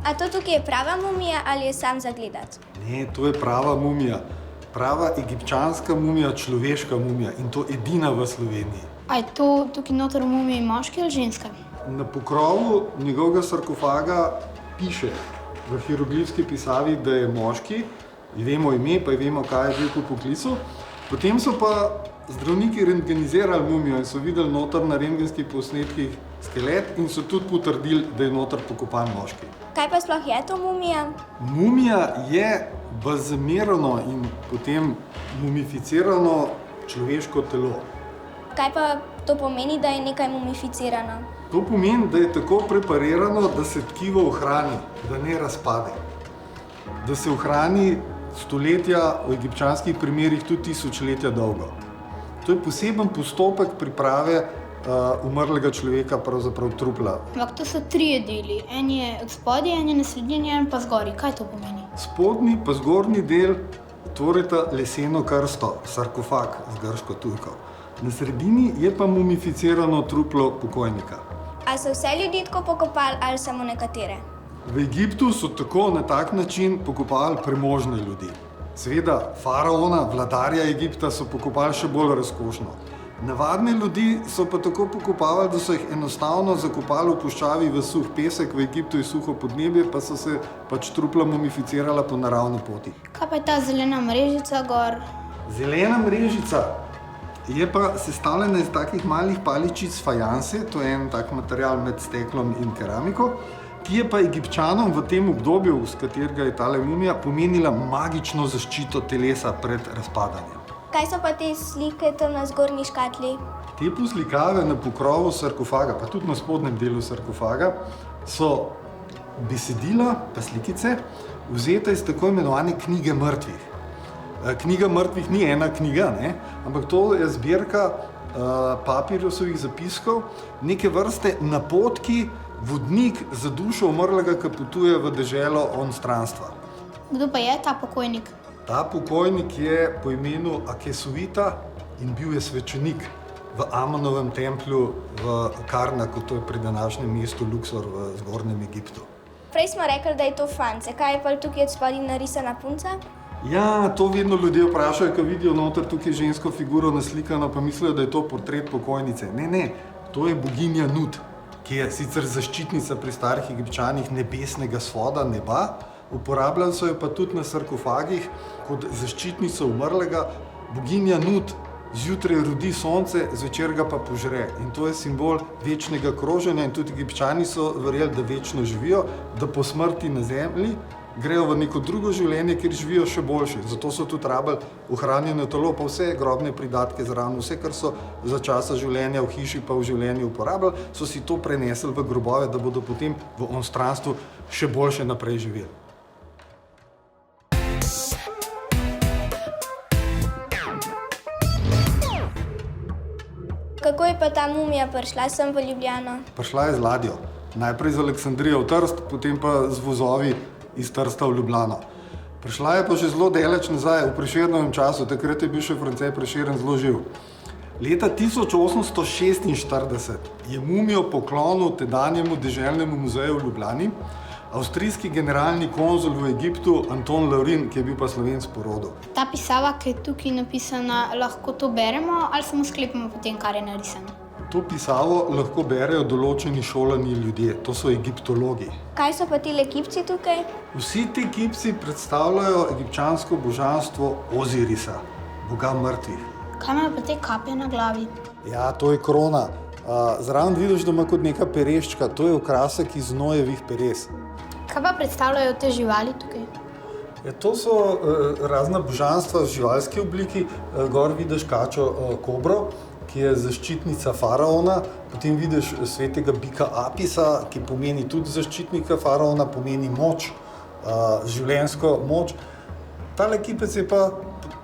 A to tukaj je prava mumija ali je sam za gledati? Ne, to je prava mumija. Prava egipčanska mumija, človeška mumija in to edina v Sloveniji. A je to tukaj noter v mumiji moški ali ženska? Na pokrovu njegovega sarkofaga piše v hieroglifski pisavi, da je moški, vemo ime, pa vemo, kaj je bil po poklicu. Potem so pa zdravniki rentgenizirali mumijo in so videli noter na rentgenskih posnetkih skelet in so tudi potrdili, da je noter pokopan moški. Kaj pa sploh je to mumija? Mumija je balzamirano in potem mumificirano človeško telo. Kaj pa to pomeni, da je nekaj mumificirano? To pomeni, da je tako preparirano, da se tkivo ohrani, da ne razpade. Da se ohrani stoletja, v egipčanskih primerih tudi tisočletja dolgo. To je poseben postopek priprave umrlega človeka, pravzaprav trupla. Ampak to so 3 deli. En je od spodaj, en je na sredini, en pa zgoraj. Kaj to pomeni? Spodnji pa zgornji del tvorita leseno krsto, sarkofag z grško tujko. Na sredini je pa mumificirano truplo pokojnika. A so vse ljudi tako pokopali ali samo nekatere? V Egiptu so tako na tak način pokopali premožne ljudi. Seveda, faraona, vladarja Egipta so pokopali še bolj razkošno. Navadne ljudi so pa tako pokopavali, da so jih enostavno zakopali v puščavi v suh pesek, v Egiptu je suho podnebje, pa so se pač trupla mumificirala po naravni poti. Kaj pa je ta zelena mrežica gor? Zelena mrežica je pa sestavljena iz takih malih paličic fajanse, to je en tak material med steklom in keramiko, ki je pa Egipčanom v tem obdobju, s katerega je tale mumija, pomenila magično zaščito telesa pred razpadanjem. Kaj so pa te slike tam na zgornji škatli? Te poslikave na pokrovu sarkofaga, pa tudi na spodnjem delu sarkofaga, so besedila, pa slikice, vzete iz tako imenovane knjige mrtvih. Knjiga mrtvih ni ena knjiga, ne? Ampak to je zbirka papirjusovih zapiskov, neke vrste napotki, vodnik za dušo umrlega, ki potuje v deželo onstranstva. Kdo pa je ta pokojnik? Ta pokojnik je po imenu Akesuita in bil je svečenik v Amonovem templju v Karnaku, to je pri današnjem mestu Luksor v zgornjem Egiptu. Prej smo rekli, da je to fant. Zakaj je pa tukaj od spodaj narisana punca? Ja, to vedno ljudje vprašajo, ko vidijo noter tukaj žensko figuro naslikano, pa mislijo, da je to portret pokojnice. Ne, to je boginja Nut, ki je sicer zaščitnica pri starih Egipčanih nebesnega svoda, neba, uporabljali so jo pa tudi na sarkofagih kot zaščitnico umrlega. Boginja Nut zjutraj rodi sonce, zvečer ga pa požre. In to je simbol večnega kroženja in tudi Egipčani so verjeli, da večno živijo, da po smrti na zemlji grejo v neko drugo življenje, kjer živijo še boljše. Zato so tudi rabili ohranjeno telo, pa vse grobne pridatke zraven, vse, kar so za časa življenja v hiši pa v življenju uporabljali, so si to prenesli v grobove, da bodo potem v onstranstvu še boljše naprej živeli. Kako je pa ta mumija prišla sem v Ljubljano? Prišla je z ladjo. Najprej z Aleksandrije v Trst, potem pa z vozovi iz Trsta v Ljubljano. Prišla je pa že zelo daleč nazaj, v Prešernovem času, takrat je bil še France Prešeren zelo živ. Leta 1846 je mumijo poklonil tedanjemu deželnemu muzeju v Ljubljani avstrijski generalni konzul v Egiptu Anton Laurin, ki je bil pa Slovenec po rodu. Ta pisava, ki je tukaj napisana, lahko to beremo ali samo sklepamo po tem, kar je narisano? To pisavo lahko berejo določeni šolani ljudje, to so egiptologi. Kaj so pa tile kipci tukaj? Vsi ti kipci predstavljajo egipčansko božanstvo Ozirisa, boga mrtvih. Kaj imajo pa te kape na glavi? Ja, to je krona. Zraven vidiš, da ima kot neka pereščka, to je okrasek iz nojevih peres. Kaj pa predstavljajo te živali tukaj? Ja, to so razna božanstva v živalski obliki. Gor vidiš kačo kobro, ki je zaščitnica faraona, potem vidiš svetega bika Apisa, ki pomeni tudi zaščitnika faraona, pomeni moč, življenjsko moč. Tale kipec je pa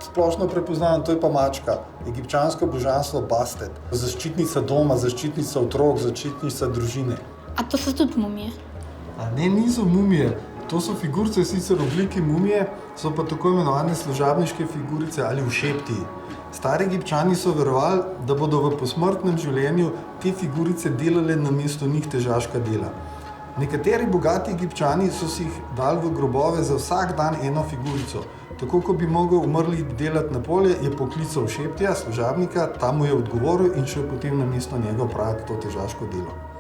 splošno prepoznan, to je pa mačka, egipčansko božanstvo Bastet, zaščitnica doma, zaščitnica otrok, zaščitnica družine. A to so tudi mumije? A ne, niso mumije. To so figurice sicer v obliki mumije, so pa tako imenovane služabniške figurice ali všeptiji. Stari Egipčani so verovali, da bodo v posmrtnem življenju te figurice delale namesto njih težaška dela. Nekateri bogati Egipčani so si jih dali v grobove za vsak dan eno figurico. Tako, ko bi mogel umrli delati na polje, je poklical Šeptija, služabnika, ta mu je odgovoril in šel potem namesto njega opraviti to težaško delo.